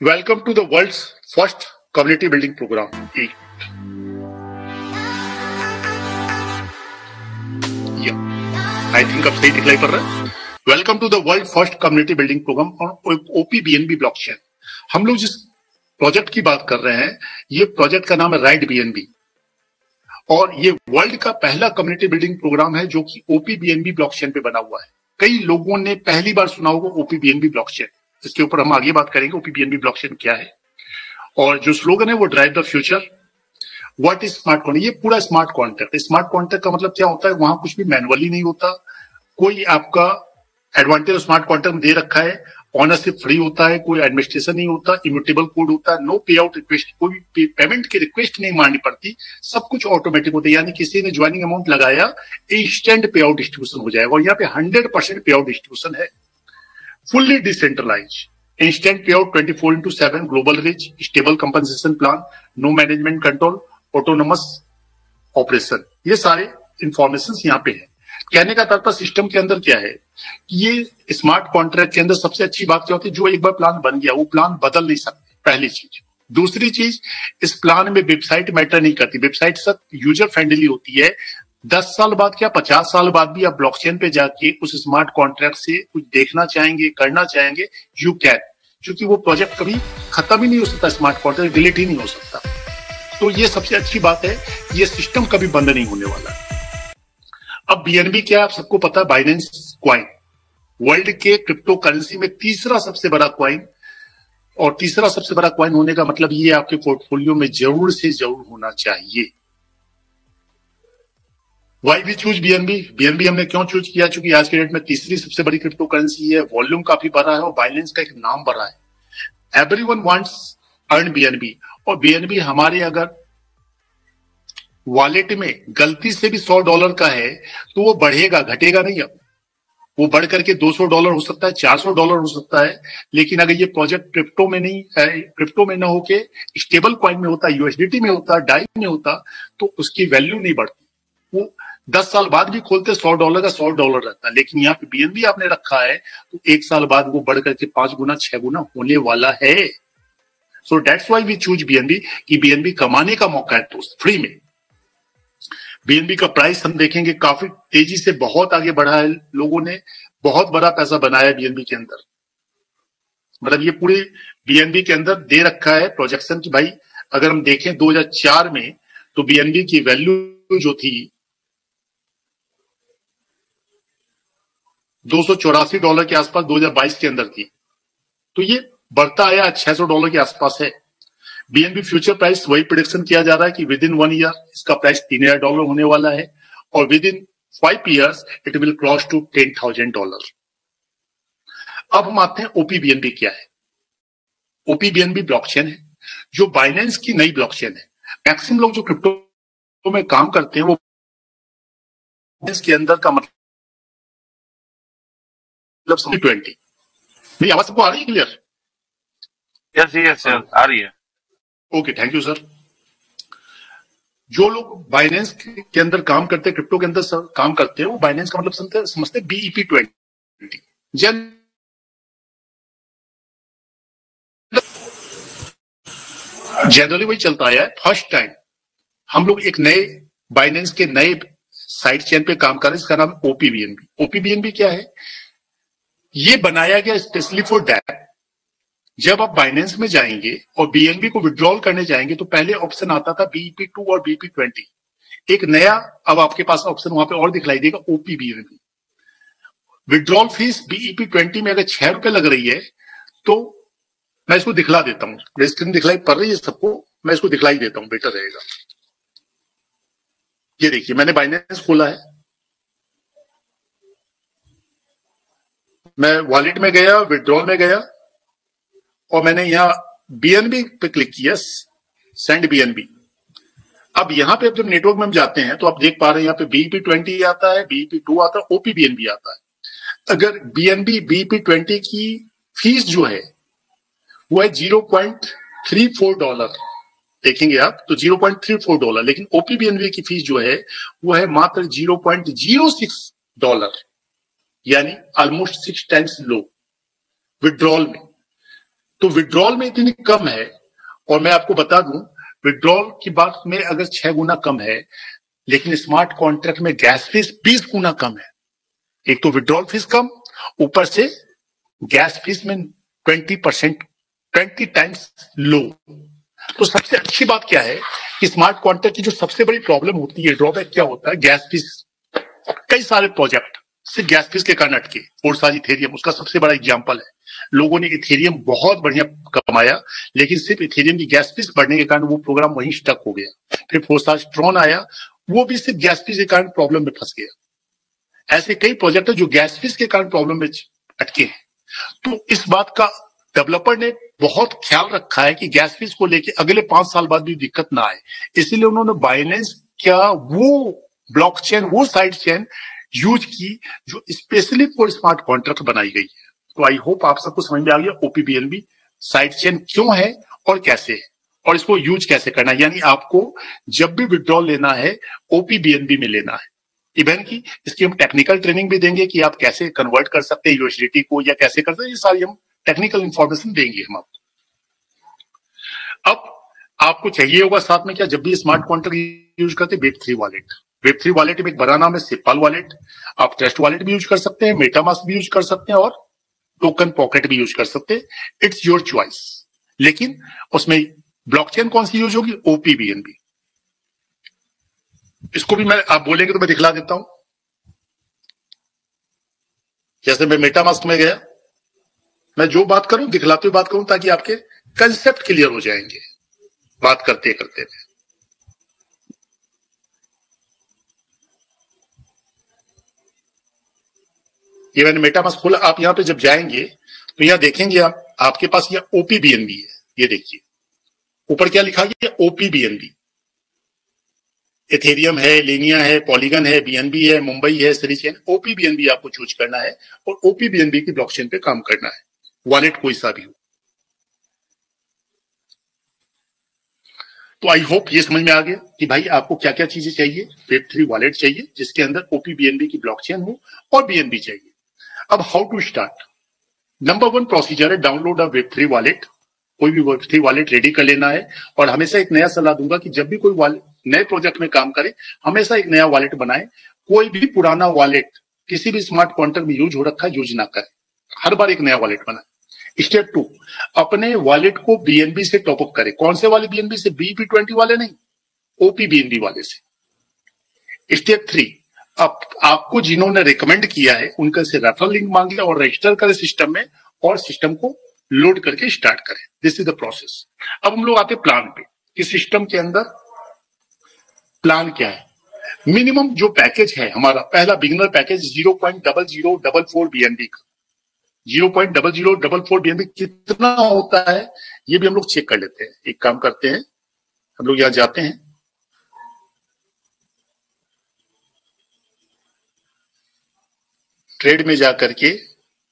Welcome to the world's first community building program. I think अब सही दिखलाई पड़ रहा है. Welcome to the world first community building program on opBNB blockchain. हम लोग जिस प्रोजेक्ट की बात कर रहे हैं, ये प्रोजेक्ट का नाम है राइट बीएनबी और ये वर्ल्ड का पहला कम्युनिटी बिल्डिंग प्रोग्राम है जो कि ओपीबीएनबी ब्लॉकचेन पे बना हुआ है. कई लोगों ने पहली बार सुना होगा ओपीबीएनबी ब्लॉकचेन. इसके ऊपर हम आगे बात करेंगे ओपीबीएनबी ब्लॉकचेन क्या है और जो स्लोगन है वो drive the future. What is smart contract? ये पूरा स्मार्ट कॉन्ट्रैक्ट. स्मार्ट कॉन्ट्रैक्ट का मतलब क्या होता है? वहां कुछ भी मैनुअली नहीं होता. कोई आपका एडवांटेज स्मार्ट कॉन्ट्रैक्ट में दे रखा है. ऑनरशिप फ्री होता है, कोई एडमिनिस्ट्रेशन नहीं होता, इम्यूटेबल कोड होता है, नो पे आउट रिक्वेस्ट, कोई भी पेमेंट की रिक्वेस्ट नहीं माननी पड़ती, सब कुछ ऑटोमेटिक होता है. यानी किसी ने ज्वाइनिंग अमाउंट लगाया, इंस्टेंट पे आउट डिस्ट्रीब्यूशन हो जाएगा और यहाँ पे 100% पे आउट डिस्ट्रीब्यूशन है. Fully decentralise, instant payout 24/7, global reach, stable compensation plan, no management control, autonomous operation. ये सारे इंफॉर्मेशन यहाँ पे है. कहने का तात्पर्य सिस्टम के अंदर क्या है कि ये स्मार्ट कॉन्ट्रैक्ट के अंदर सबसे अच्छी बात क्या होती है, जो एक बार प्लान बन गया वो प्लान बदल नहीं सकते, पहली चीज. दूसरी चीज, इस प्लान में वेबसाइट मैटर नहीं करती. वेबसाइट सब यूजर फ्रेंडली होती है. 10 साल बाद क्या 50 साल बाद भी आप ब्लॉकचेन पे जाके उस स्मार्ट कॉन्ट्रैक्ट से कुछ देखना चाहेंगे, करना चाहेंगे, यू कैन. क्योंकि वो प्रोजेक्ट कभी खत्म ही नहीं हो सकता, स्मार्ट कॉन्ट्रैक्ट डिलीट ही नहीं हो सकता. तो ये सबसे अच्छी बात है, ये सिस्टम कभी बंद नहीं होने वाला. अब बीएनबी क्या आप सबको पता है, बाइनेंस क्वाइन वर्ल्ड के क्रिप्टो करेंसी में तीसरा सबसे बड़ा क्वाइन. और तीसरा सबसे बड़ा क्वाइन होने का मतलब ये आपके पोर्टफोलियो में जरूर से जरूर होना चाहिए. Why we choose BNB? BNB हमने क्यों चूज किया? क्योंकि आज के डेट में तीसरी सबसे बड़ी क्रिप्टो करेंसी है, वॉल्यूम काफी बड़ा है और बाइनेंस का एक नाम बड़ा है. Everyone wants earn BNB. और बीएनबी हमारे अगर वॉलेट में गलती से भी $100 का है तो वो बढ़ेगा, घटेगा नहीं. अब वो बढ़ करके $200 हो सकता है, $400 हो सकता है. लेकिन अगर ये प्रोजेक्ट क्रिप्टो में नहीं है, क्रिप्टो में ना होके स्टेबल कॉइन में होता, यूएसडीटी में होता, डाई में होता, तो उसकी वैल्यू नहीं बढ़ती. वो 10 साल बाद भी खोलते $100 का $100 रहता है. लेकिन यहाँ पे बीएनबी आपने रखा है तो 1 साल बाद वो बढ़ करके 5 गुना 6 गुना होने वाला है. So that's why we choose BNB कि बीएनबी कमाने का मौका है दोस्त, फ्री में. बीएनबी का प्राइस हम देखेंगे काफी तेजी से बहुत आगे बढ़ा है. लोगों ने बहुत बड़ा पैसा बनाया बीएनबी के अंदर. मतलब ये पूरे बीएनबी के अंदर दे रखा है प्रोजेक्शन की. भाई अगर हम देखें 2004 में तो बीएनबी की वैल्यू जो थी $284 के आसपास 2022 के अंदर थी. तो ये बढ़ता आया, $600 के आसपास है. बीएनबी फ्यूचर प्राइस वही प्रेडिक्शन किया जा रहा है कि विद इन 1 ईयर इसका प्राइस $3000 होने वाला है और within 5 years it will cross to $10,000. अब हम आते हैं ओपीबीएनबी क्या है. ओपीबीएनबी ब्लॉकचेन है जो बाइनेंस की नई ब्लॉकचेन है. मैक्सिमम लोग जो क्रिप्टो में काम करते हैं वो इसके अंदर का मतलब 20. मेरी आवाज सबको आ रही है क्लियर? यस आ रही है. Okay, thank you sir. जो लोग बाइनेंस के अंदर काम करते हैं, क्रिप्टो के अंदर काम करते हैं, वो बाइनेंस का मतलब समझते BEP20. जनरली वही चलता आया है. फर्स्ट टाइम हम लोग एक नए बाइनेंस के नए साइड चेन पे काम कर रहे हैं, इसका नाम ओपीबीएनबी. ओपीबीएनबी क्या है? ये बनाया गया स्पेशली फॉर दैट. जब आप बाइनेंस में जाएंगे और बीएनबी को विड्रॉल करने जाएंगे तो पहले ऑप्शन आता था BEP2 और BEP20. एक नया अब आपके पास ऑप्शन वहां पे और दिखलाई देगा, ओपीबीएनबी. विड्रॉल फीस BEP20 में अगर ₹6 लग रही है तो मैं इसको दिखला देता हूं. स्क्रीन दिखलाई पड़ रही है सबको? मैं इसको दिखलाई देता हूं, बेटर रहेगा. ये देखिए मैंने बाइनेंस खोला है, मैं वॉलेट में गया, विड्रॉल में गया और मैंने यहां बीएनबी पे क्लिक किया, सेंड बीएनबी. अब यहां पे जब नेटवर्क में हम जाते हैं तो आप देख पा रहे हैं यहाँ पे BEP20 आता है, BEP2 आता है, ओपीबीएनबी आता है. अगर बीएनबी BEP20 की फीस जो है वो है $0.34. देखेंगे आप तो $0.34. लेकिन ओपीबीएनबी की फीस जो है वो है मात्र $0.06, यानी ऑलमोस्ट 6 टाइम्स लो विड्रॉल में. तो विड्रॉल में इतनी कम है, और मैं आपको बता दूं विड्रॉल की बात में अगर 6 गुना कम है, लेकिन स्मार्ट कॉन्ट्रैक्ट में गैस फीस 20 गुना कम है। एक तो विड्रॉल फीस कम, ऊपर से गैस फीस में 20 टाइम्स लो। तो सबसे अच्छी बात क्या है कि स्मार्ट कॉन्ट्रैक्ट की जो सबसे बड़ी प्रॉब्लम होती है, ड्रॉबैक क्या होता है, गैस फीस। कई सारे प्रोजेक्ट सिर्फ गैस फीस के कारण अटके। फोर्साज इथेरियम उसका सबसे बड़ा एग्जांपल है। लोगों ने इथेरियम बहुत बढ़िया कमाया, लेकिन सिर्फ इथेरियम की गैस फीस बढ़ने के कारण वो प्रोग्राम वहीं स्टक हो गया। फिर फोर्साज ट्रॉन आया, वो भी सिर्फ गैस फीस के कारण प्रॉब्लम में फंस गया। ऐसे कई प्रोजेक्ट है जो गैस फीस के कारण प्रॉब्लम में अटके हैं। तो इस बात का डेवलपर ने बहुत ख्याल रखा है कि गैस फीस को लेके अगले 5 साल बाद भी दिक्कत ना आए, इसीलिए उन्होंने बाइनेंस क्या वो ब्लॉकचेन, वो साइड चेन यूज की जो स्पेशली फॉर स्मार्ट कॉन्ट्रैक्ट बनाई गई है। तो आई होप आप सबको समझ में आ गया ओपीबीएनबी साइड चेन क्यों है और कैसे है, और इसको यूज कैसे करना है। यानी आपको जब भी विड्रॉल लेना है ओपीबीएनबी में लेना है। इवन की इसकी हम टेक्निकल ट्रेनिंग भी देंगे कि आप कैसे कन्वर्ट कर सकते हैं यूएसडीटी को, या कैसे कर सकते हैं, ये सारी हम टेक्निकल इंफॉर्मेशन देंगे हम आपको। अब आपको चाहिए होगा साथ में क्या, जब भी स्मार्ट कॉन्ट्रैक्ट यूज करते वेब3 वॉलेट। वेब3 वॉलेट में एक बड़ा नाम है सिपाल वॉलेट। आप ट्रस्ट वॉलेट भी यूज कर सकते हैं, मेटामास्क भी यूज कर सकते हैं, और टोकन पॉकेट भी यूज कर सकते हैं। It's your choice. लेकिन उसमें ब्लॉकचेन कौन सी यूज होगी, ओपीबीएनबी। इसको भी मैं, आप बोलेंगे तो मैं दिखला देता हूं। जैसे मैं मेटामास्क में गया, मैं जो बात करूं दिखलाते हुए बात करूं ताकि आपके कंसेप्ट क्लियर हो जाएंगे बात करते करते। ये मैंने मेटामास्क खोला, आप यहां पे जब जाएंगे तो यहां देखेंगे आप, आपके पास ये ओपीबीएनबी है। ये देखिए ऊपर क्या लिखा गया, ओपीबीएनबी। एथेरियम है, लीनिया है, पॉलीगन है, बीएनबी है, मुंबई है, सरीचेन। ओपीबीएनबी आपको चूज करना है और ओपीबीएनबी की ब्लॉकचेन पे काम करना है, वॉलेट कोई सा भी हो। तो आई होप ये समझ में आ गया कि भाई आपको क्या क्या चीजें चाहिए। वेब3 वॉलेट चाहिए जिसके अंदर ओपीबीएनबी की ब्लॉकचेन हो, और बीएनबी चाहिए। अब how to start. Number 1 procedure है डाउनलोड अ वेब3 वॉलेट। कोई भी वेब3 वॉलेट रेडी कर लेना है। और हमेशा एक नया सलाह दूंगा कि जब भी कोई नए प्रोजेक्ट में काम करे, हमेशा एक नया वॉलेट बनाए। कोई भी पुराना वॉलेट किसी भी स्मार्ट कॉन्ट्रैक्ट में यूज हो रखा है यूज ना करे, हर बार एक नया वॉलेट बनाए। स्टेप 2, अपने वॉलेट को बीएनबी से टॉपअप करें। कौन से वाले बीएनबी से, बीपी20 वाले नहीं, ओपीबीएनबी वाले से। स्टेप 3, आपको जिन्होंने रिकमेंड किया है उनका से रेफरल लिंक मांगे और रजिस्टर करें सिस्टम में, और सिस्टम को लोड करके स्टार्ट करें। This is the process. अब हम लोग आते प्लान पे कि सिस्टम के अंदर प्लान क्या है। मिनिमम जो पैकेज है हमारा, पहला बिगिनर पैकेज 0.0044 बीएनबी का। 0.0044 बीएनबी कितना होता है ये भी हम लोग चेक कर लेते हैं। एक काम करते हैं, हम लोग यहां जाते हैं, ट्रेड में जाकर के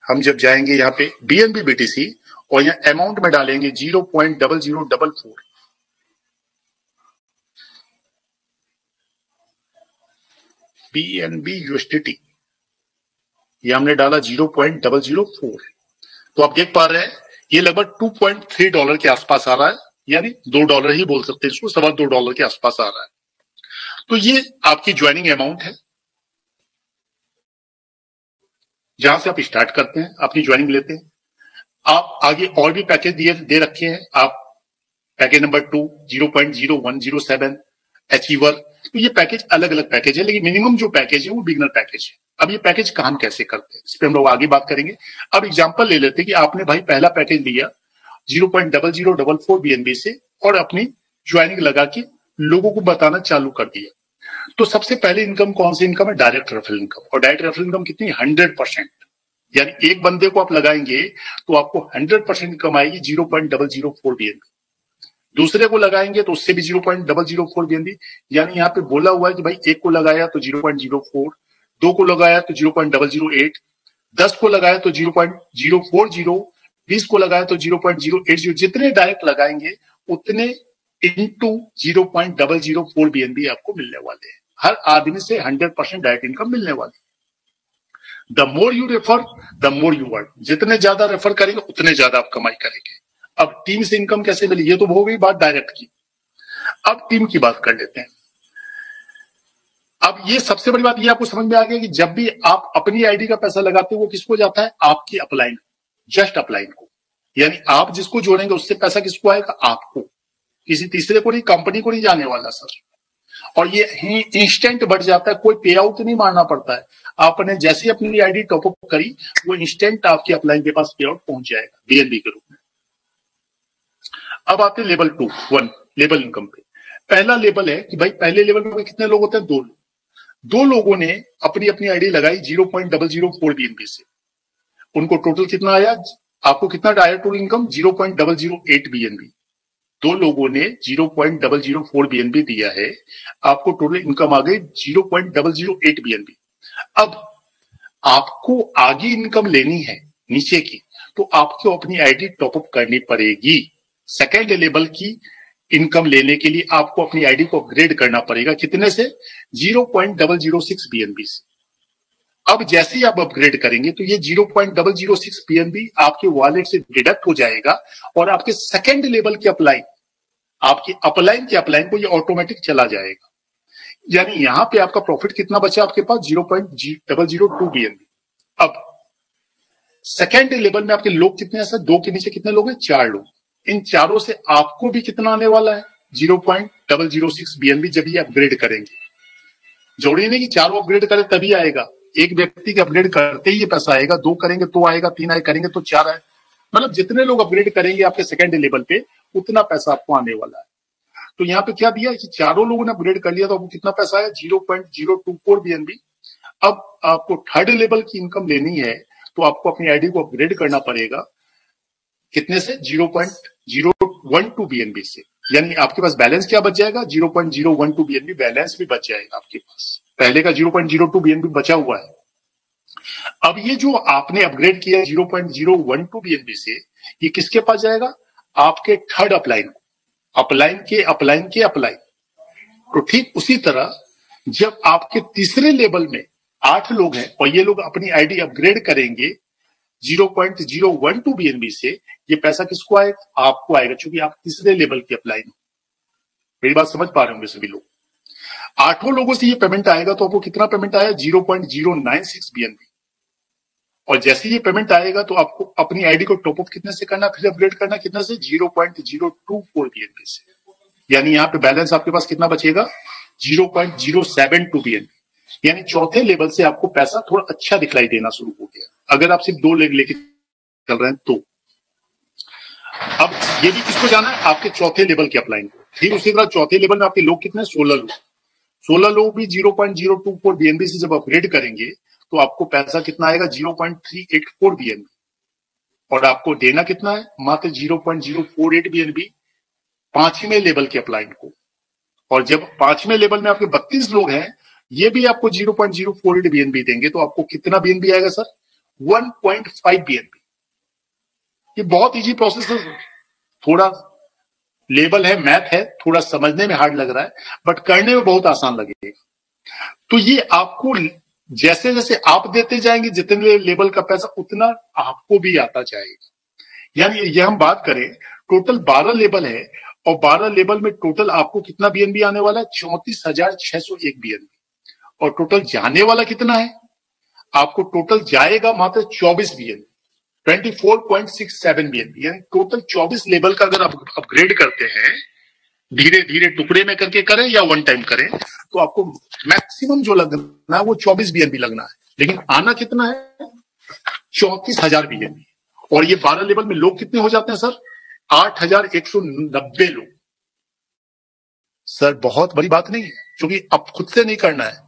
हम जब जाएंगे यहाँ पे बीएनबी बीटीसी, और यहाँ अमाउंट में डालेंगे 0.0044। बीएनबी यूएसडीटी ये हमने डाला 0.004। तो आप देख पा रहे हैं ये लगभग $2.3 के आसपास आ रहा है, यानी $2 ही बोल सकते हैं इसको, $2.25 के आसपास आ रहा है। तो ये आपकी ज्वाइनिंग अमाउंट है जहां से आप स्टार्ट करते हैं, अपनी ज्वाइनिंग लेते हैं। आप आगे और भी पैकेज दे रखे हैं। आप पैकेज नंबर 2 0.0107 अचीवर। तो ये पैकेज अलग अलग पैकेज है, लेकिन मिनिमम जो पैकेज है वो बिगनर पैकेज है। अब ये पैकेज काम कैसे करते हैं इस पर हम लोग आगे बात करेंगे। अब एग्जांपल ले लेते हैं कि आपने भाई पहला पैकेज लिया 0.0044 बीएनबी से, और अपनी ज्वाइनिंग लगा के लोगों को बताना चालू कर दिया। तो सबसे पहले इनकम कौन सी इनकम है, डायरेक्ट रेफरल इनकम। और डायरेक्ट रेफरल इनकम कितनी, 100%। यानी एक बंदे को आप लगाएंगे तो आपको 100% इनकम आएगी 0.004 बीएनबी। दूसरे को लगाएंगे तो उससे भी 0.004 बीएनबी। यानी यहाँ पे बोला हुआ है कि भाई एक को लगाया तो 0.04, 2 को लगाया तो 0.008, 10 को लगाया तो 0.040, 20 को लगाया तो 0.080। जितने डायरेक्ट लगाएंगे उतने इंटू 0.004 बीएनबी आपको मिलने वाले हैं। हर आदमी से 100% डायरेक्ट इनकम मिलने वाली। The more you refer the more you earn. जितने ज्यादा रेफर करेंगे उतने ज्यादा आप कमाई करेंगे। अब टीम से इनकम कैसे मिली, ये तो हो गई बात डायरेक्ट की। अब टीम की बात कर लेते हैं। अब ये सबसे बड़ी बात ये आपको समझ में आ गया कि जब भी आप अपनी आईडी का पैसा लगाते हो वो किसको जाता है, आपकी अपलाइन, जस्ट अपलाइन को। यानी आप जिसको जोड़ेंगे उससे पैसा किसको आएगा, आपको, किसी तीसरे को नहीं, कंपनी को नहीं जाने वाला सर। और ये इंस्टेंट बढ़ जाता है, कोई पे आउट नहीं मारना पड़ता है। आपने जैसे ही अपनी आईडी टॉपअप करी वो इंस्टेंट आपकी अपलाइन के पास पे आउट पहुंच जाएगा बीएनबी के रूप में। अब आते हैं लेवल 2 1 लेवल इनकम पे। पहला लेवल है कि भाई पहले लेवल में कितने लोग होते हैं, 2 लोग। 2 लोगों ने अपनी अपनी आईडी लगाई 0.004 बीएनबी से, उनको टोटल कितना आया, आपको कितना आया टोटल इनकम, 0.008 बीएनबी। 2 लोगों ने 0.004 बीएनबी दिया है, आपको टोटल इनकम आ गई 0.008 बीएनबी। अब आपको आगे इनकम लेनी है नीचे की, तो आपको अपनी आईडी टॉपअप करनी पड़ेगी। सेकेंड लेवल की इनकम लेने के लिए आपको अपनी आईडी को अपग्रेड करना पड़ेगा, कितने से, 0.006 बीएनबी से। अब जैसे ही आप अपग्रेड करेंगे तो ये 0.006 बीएनबी आपके वॉलेट से डिडक्ट हो जाएगा और आपके सेकेंड लेवल की अपलाइन, आपकी अपलाइन की अपलाइन को ये ऑटोमेटिक चला जाएगा। यानी यहां पे आपका प्रॉफिट कितना बचा आपके पास, 0.002 बीएनबी। अब सेकेंड लेवल में आपके लोग कितने हैं सर, 2 के नीचे कितने लोग हैं, 4 लोग। इन चारों से आपको भी कितना आने वाला है, 0.006 बीएनबी जब ये अपग्रेड करेंगे। जोड़िए नहीं कि चारों अपग्रेड करें तभी आएगा, एक व्यक्ति के अपग्रेड करते ही ये पैसा आएगा, 2 करेंगे तो आएगा, 3 आए करेंगे तो 4 आए। मतलब जितने लोग अपग्रेड करेंगे आपके सेकेंड लेवल पे उतना पैसा आपको आने वाला है। तो यहाँ पे क्या दिया कि चारों लोगों ने अपग्रेड कर लिया तो आपको कितना पैसा आया, 0.024 बीएनबी। अब आपको थर्ड लेवल की इनकम लेनी है तो आपको अपनी आईडी को अपग्रेड करना पड़ेगा, कितने से, 0.012 बीएनबी से। यानी आपके पास बैलेंस क्या बच जाएगा, 0.012 बीएनबी बैलेंस भी बच जाएगा आपके पास। पहले का 0.02 बीएनबी बचा हुआ है। अब ये जो आपने अपग्रेड किया 0.012 बीएनबी से, ये किसके पास जाएगा, आपके थर्ड अपलाइन को, अपलाइन के अपलाइन के अपलाइन। तो ठीक उसी तरह जब आपके तीसरे लेवल में 8 लोग हैं और ये लोग अपनी आईडी अपग्रेड करेंगे 0.012 बीएनबी से, ये पैसा किसको आएगा, आपको आएगा, क्योंकि आप तीसरे लेवल की अपलाइन हो। मेरी बात समझ पा रहे होंगे सभी लोग। 8 लोगों से ये पेमेंट आएगा तो आपको कितना पेमेंट आया, 0.096 बीएनबी। और जैसे ये पेमेंट आएगा तो आपको अपनी आईडी को टॉपअप कितने से करना, फिर अपग्रेड करना कितने से, 0.024 बीएनबी से। यानी यहाँ पे बैलेंस आपके पास कितना बचेगा, 0.072 बीएनबी। यानी चौथे लेवल से आपको पैसा थोड़ा अच्छा दिखलाई देना शुरू हो गया, अगर आप सिर्फ 2 लेग लेके चल रहे हैं तो। अब ये भी किसको जाना है, आपके चौथे लेवल के अपलाइन को। फिर उसी तरह चौथे लेवल में आपके लोग कितने, 16 लोग। 16 लोग भी 0.024 बीएनबी से जब अपग्रेड करेंगे तो आपको पैसा कितना आएगा, 0.384 बीएनबी। और आपको देना कितना है, मात्र 0.048 बीएनबी पांचवें लेवल के अपलाइन को। और जब पांचवें लेवल में आपके 32 लोग हैं, ये भी आपको 0.048 बीएनबी देंगे तो आपको कितना बीएनबी आएगा सर, 1.5 बीएनबी। ये बहुत इजी प्रोसेस है, थोड़ा लेवल है, मैथ है, थोड़ा समझने में हार्ड लग रहा है बट करने में बहुत आसान लगेगा। तो ये आपको जैसे जैसे आप देते जाएंगे जितने लेवल का पैसा उतना आपको भी आता जाएगा। यानी ये हम बात करें टोटल 12 लेवल है और 12 लेवल में टोटल आपको कितना बीएनबी आने वाला है, 34,601 बीएनबी। और टोटल जाने वाला कितना है, आपको टोटल जाएगा मात्र 24 बीएनबी, 24.67 बीएनबी। यानी टोटल 24 लेवल का अगर आप अपग्रेड करते हैं, धीरे धीरे टुकड़े में करके करें या वन टाइम करें, तो आपको मैक्सिमम जो लगना है वो 24 बीएनबी लगना है। लेकिन आना कितना है, 34,000 बीएनबी। और ये 12 लेवल में लोग कितने हो जाते हैं सर, 8,190 लोग। सर बहुत बड़ी बात नहीं है, क्योंकि अब खुद से नहीं करना है,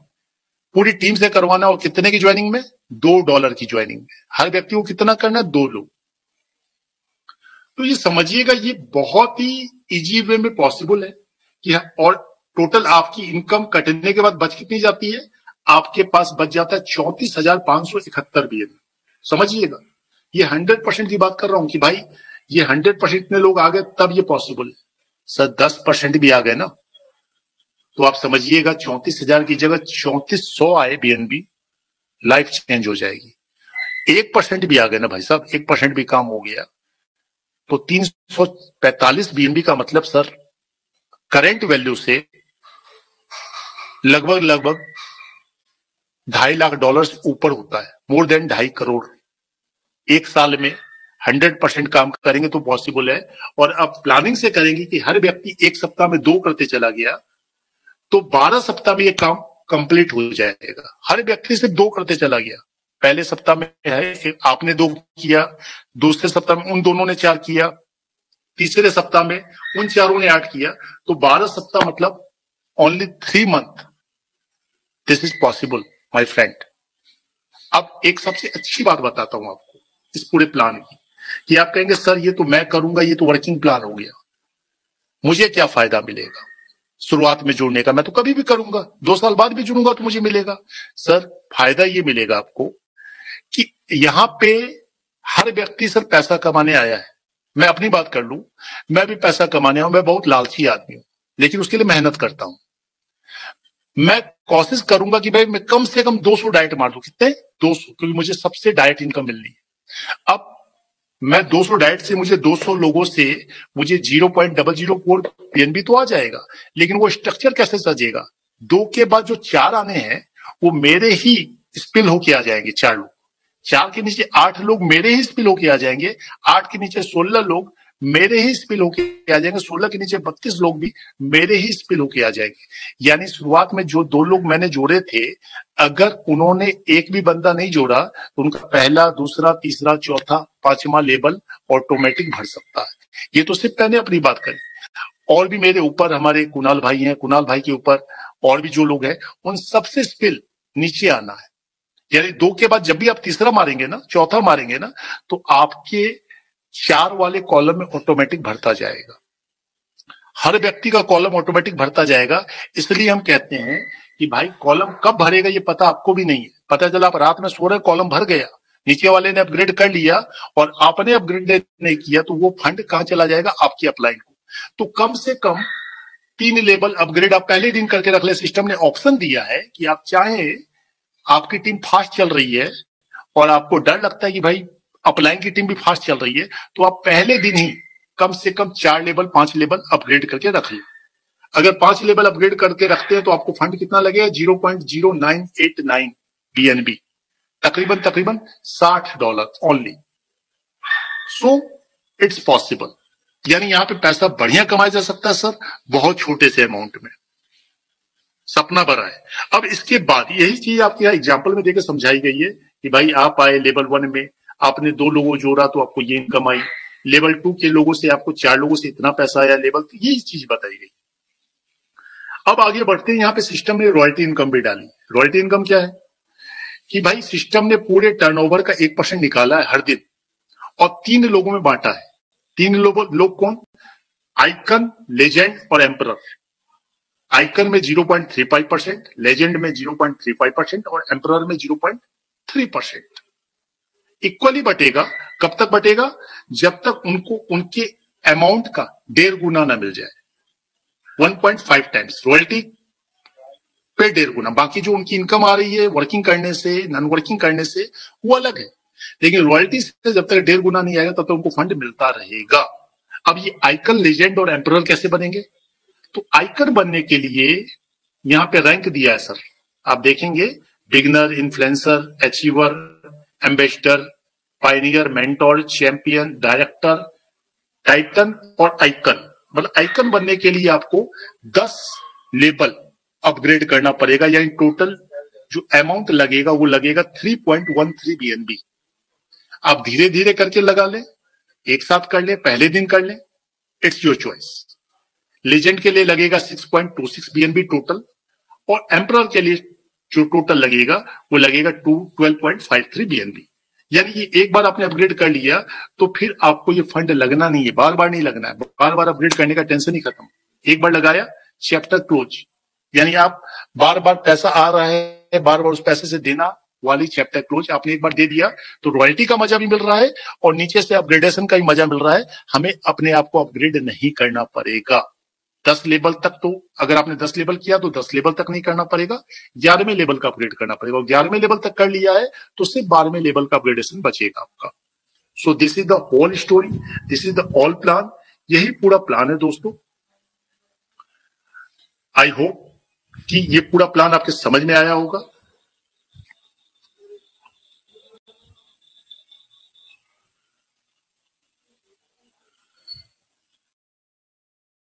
पूरी टीम से करवाना। और कितने की ज्वाइनिंग में, $2 की ज्वाइनिंग में। हर व्यक्ति को कितना करना है, 2 लोग। तो ये समझिएगा ये बहुत ही इजी वे में पॉसिबल है कि, और टोटल आपकी इनकम कटने के बाद बच कितनी जाती है, आपके पास बच जाता है 34,571 बीएनबी। समझिएगा ये 100% की बात कर रहा हूं कि भाई ये 100% इतने लोग आ गए तब ये पॉसिबल है। सर 10% भी आ गए ना तो आप समझिएगा 34,000 की जगह 3400 आए बीएनबी, लाइफ चेंज हो जाएगी। 1% भी आ गए ना भाई साहब, 1% भी काम हो गया तो 345 बीएनबी का मतलब सर करंट वैल्यू से लगभग लगभग $2.5 लाख ऊपर होता है, मोर देन 2.5 करोड़। एक साल में 100% काम करेंगे तो पॉसिबल है। और अब प्लानिंग से करेंगे कि हर व्यक्ति एक सप्ताह में 2 करते चला गया तो 12 सप्ताह में ये काम कंप्लीट हो जाएगा। हर व्यक्ति सिर्फ 2 करते चला गया, पहले सप्ताह में है कि आपने 2 किया, दूसरे सप्ताह में उन दोनों ने 4 किया, तीसरे सप्ताह में उन चारों ने 8 किया, तो 12 सप्ताह मतलब only 3 month. This is possible my friend. अब एक सबसे अच्छी बात बताता हूं आपको इस पूरे प्लान की, कि आप कहेंगे सर ये तो मैं करूंगा, ये तो वर्किंग प्लान हो गया, मुझे क्या फायदा मिलेगा शुरुआत में जुड़ने का? मैं तो कभी भी करूंगा, 2 साल बाद भी जुड़ूंगा तो मुझे मिलेगा। सर फायदा ये मिलेगा आपको कि यहां पे हर व्यक्ति सर पैसा कमाने आया है। मैं अपनी बात कर लूं, मैं भी पैसा कमाने आया हूं, मैं बहुत लालची आदमी हूं, लेकिन उसके लिए मेहनत करता हूं। मैं कोशिश करूंगा कि भाई मैं कम से कम 200 डाइट मार दूं। कितने? 200, क्योंकि मुझे सबसे डाइट इनकम मिलनी है। अब मैं 200 डाइट से मुझे 200 लोगों से मुझे 0.004 पीएनबी तो आ जाएगा, लेकिन वो स्ट्रक्चर कैसे सजेगा? 2 के बाद जो 4 आने हैं वो मेरे ही स्पिल होके आ जाएंगे। 4 लोग, 4 के नीचे 8 लोग मेरे ही स्पिल होके आ जाएंगे, 8 के नीचे 16 लोग मेरे ही स्पिल होके आ जाएंगे, 16 के नीचे 32 लोग भी मेरे ही स्पिल होके आ जाएंगे। यानी शुरुआत में जो 2 लोग मैंने जोड़े थे, अगर उन्होंने एक भी बंदा नहीं जोड़ा तो उनका पहला, दूसरा, तीसरा, चौथा, 5वां लेवल ऑटोमेटिक भर सकता है। ये तो सिर्फ मैंने अपनी बात करी, और भी मेरे ऊपर हमारे कुणाल भाई हैं, कुणाल भाई के ऊपर और भी जो लोग हैं, उन सबसे स्पिल नीचे आना है। यानी 2 के बाद जब भी आप तीसरा मारेंगे ना, चौथा मारेंगे ना, तो आपके 4 वाले कॉलम में ऑटोमेटिक भरता जाएगा। हर व्यक्ति का कॉलम ऑटोमेटिक भरता जाएगा। इसलिए हम कहते हैं कि भाई कॉलम कब भरेगा ये पता आपको भी नहीं है। पता चला आप रात में सो रहे, कॉलम भर गया, नीचे वाले ने अपग्रेड कर लिया और आपने अपग्रेड नहीं किया, तो वो फंड कहां चला जाएगा? आपकी अपलाइन को। तो कम से कम 3 लेवल अपग्रेड आप पहले दिन करके रख ले। सिस्टम ने ऑप्शन दिया है कि आप चाहे, आपकी टीम फास्ट चल रही है और आपको डर लगता है कि भाई अपलाइन की टीम भी फास्ट चल रही है, तो आप पहले दिन ही कम से कम 4 लेवल, 5 लेवल अपग्रेड करके रख लें। अगर 5 लेवल अपग्रेड करके रखते हैं तो आपको फंड कितना लगेगा? 0.0989 बीएनबी, तकरीबन तकरीबन $60 ओनली। So it's possible. यानी यहां पे पैसा बढ़िया कमाया जा सकता है सर, बहुत छोटे से अमाउंट में। सपना बड़ा है। अब इसके बाद यही चीज आपके यहाँ एग्जाम्पल में देकर समझाई गई है कि भाई आप आए लेवल 1 में, आपने 2 लोगों जोड़ा तो आपको ये इनकम आई, लेवल 2 के लोगों से आपको 4 लोगों से इतना पैसा आया, लेवल, यही चीज बताई गई। अब आगे बढ़ते हैं, यहाँ पे सिस्टम ने रॉयल्टी इनकम भी डाली। रॉयल्टी इनकम क्या है कि भाई सिस्टम ने पूरे टर्नओवर का 1% निकाला है हर दिन और 3 लोगों में बांटा है। 3 लोग कौन? आइकन, लेजेंड और एम्परर। आइकन में 0.35%, लेजेंड में 0.35% और एम्परर में 0.3%। इक्वली बटेगा। कब तक बटेगा? जब तक उनको उनके अमाउंट का 1.5 गुना ना मिल जाए। 1.5 टाइम्स रॉयल्टी पे 1.5 गुना। बाकी जो उनकी इनकम आ रही है वर्किंग करने से, नॉन वर्किंग करने से, वो अलग है, लेकिन रॉयल्टी से जब तक 1.5 गुना नहीं आएगा तब तक उनको फंड मिलता रहेगा। अब ये आइकन, लेजेंड और एम्परर कैसे बनेंगे? तो आइकन बनने के लिए यहां पे रैंक दिया है सर, आप देखेंगे, beginner, influencer, achiever, ambassador, Pioneer, mentor, champion, director, Titan और आइकन। मतलब आइकन बनने के लिए आपको 10 लेवल अपग्रेड करना पड़ेगा। यानी टोटल जो अमाउंट लगेगा वो लगेगा 3.13 बीएनबी। आप धीरे धीरे करके लगा लें, एक साथ कर लें, पहले दिन कर लें, इट्स योर चॉइस। लेजेंड के लिए लगेगा 6.26 बीएनबी टोटल, और एम्परर के लिए जो टोटल लगेगा वो लगेगा 12.53 बीएनबी। यानी ये एक बार आपने अपग्रेड कर लिया तो फिर आपको ये फंड लगना नहीं है, बार बार नहीं लगना है। बार बार अपग्रेड करने का टेंशन ही खत्म। एक बार लगाया, चैप्टर क्लोज। यानी आप बार बार पैसा आ रहा है, बार बार उस पैसे से देना वाली चैप्टर क्लोज आपने एक बार दे दिया तो रॉयल्टी का मजा भी मिल रहा है और नीचे से अपग्रेडेशन का भी मजा मिल रहा है। हमें अपने आप को अपग्रेड नहीं करना पड़ेगा। 10 लेवल तक, तो अगर आपने 10 लेवल किया तो 10 लेवल तक नहीं करना पड़ेगा, 11वें लेवल का अपग्रेड करना पड़ेगा। और 11वें लेवल तक कर लिया है तो सिर्फ 12वें लेवल का अपग्रेडेशन बचेगा आपका। So this is the whole story, this is the all plan, यही पूरा प्लान है दोस्तों। आई होप कि ये पूरा प्लान आपके समझ में आया होगा।